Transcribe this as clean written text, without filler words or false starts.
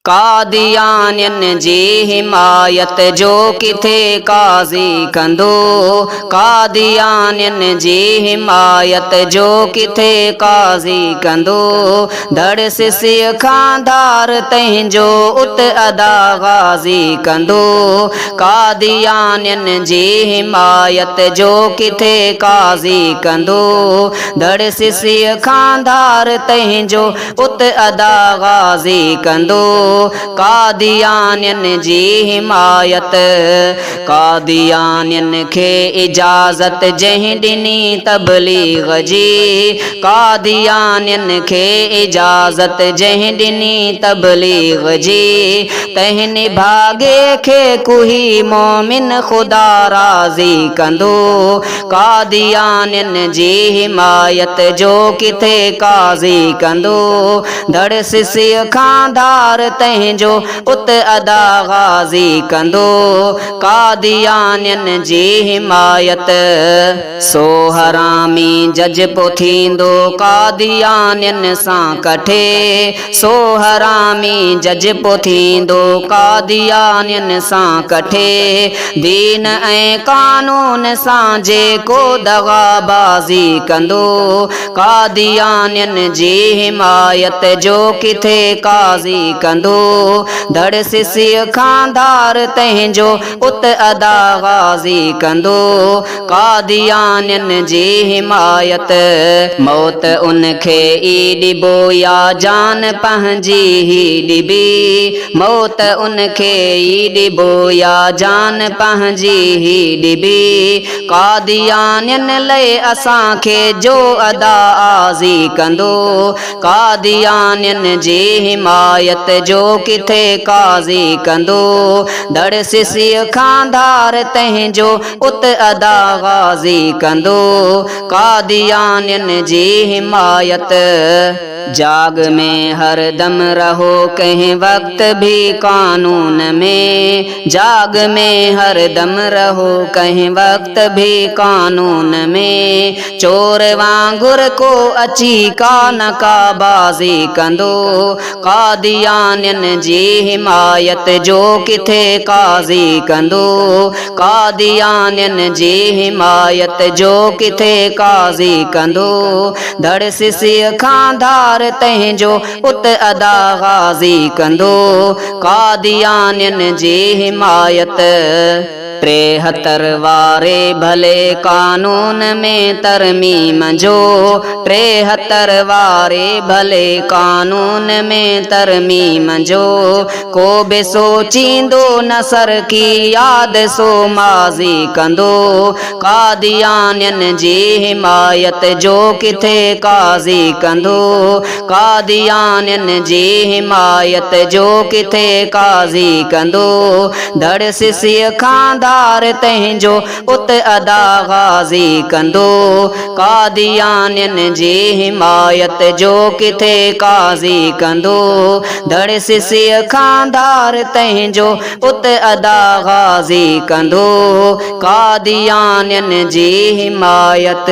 कादियानियन जी हिमायत जो किथे काज़ी कंदो। कादियानियन जी हिमायत जो किथे काज़ी कंदो। धड़ सिसिय खांधार तंहिंजो उत अदा गाज़ी कंदो। कादियानियन जी हिमायत जो किथे काज़ी कंदो। धड़ सिसिय खांधार तंहिंजो उत अदा गाज़ी कंदो। कादियानियन जी हिमायत कादियानियन खे इजाज़त जंहिं ॾिनी तबलीग जी। कादियानियन खे इजाज़त जंहिं ॾिनी तबलीग जी। तंहिं निभागे खे कुही मोमिन ख़ुदा राज़ी कंदो। कादियानियन जी हिमायत जो किथे काज़ी कंदो। धड़ सिसिय खांधार तंहिंजो उत अदा गाज़ी कंदो। कादियानियन जी हिमायत सो हरामी जज पो थींदो कादियानियन सां कठे। सो हरामी जज पो थींदो कादियानियन सां कठे। दीन ऐं कानून सां जेको दगाबाज़ी कंदो। कादियानियन जी हिमायत जो किथे काज़ी कंदो। धड़ सिसिय खांधार तंहिंजो उत अदा गाज़ी कंदो। कादियानियन जी हिमायत मौत उनखे ई ॾिबो या जान पंहिंजी ही ॾिबी। मौत उनखे ई ॾिबो या जान पंहिंजी ही ॾिबी। कादियानियन लए असांखे जो अदा आज़ी कंदो। कादियानियन जी हिमायत जो किथे काज़ी कंदो। धड़ सिसिय खांधार तंहिंजो उत अदा गाज़ी कंदो। कादियानियन जी हिमायत जाग में हर दम रहो कंहिं वक्त भी कानून में। जाग में हर दम रहो कंहिं वक्त भी कानून में। चोर वांगुर को अची का न का बाज़ी कंदो। कादियानियन जी हिमायत जो किथे काज़ी कंदो। कादियानियन जी हिमायत जो किथे काज़ी कंदो। धड़ सिसिय खांधार तंहिंजो उत अदा गाज़ी कंदो। कादियानियन जी हिमायत 73 वारे भले कानून में तरमीम जो। 73 वारे भले कानून में तरमीम जो। को बि सोचींदो नसर की याद सो माज़ी कंदो। कादियानियन जी हिमायत जो किथे काज़ी कंदो। कादियानियन जी हिमायत जो किथे काज़ी कंदो। धड़ सिसिय खांधार तंहिंजो उत अदा गाज़ी कंदो। कादियानियन जी हिमायत जो किथे काज़ी कंदो। धड़ सिसिय खांधार तंहिंजो उत अदा गाज़ी कंदो। कादियानियन जी हिमायत।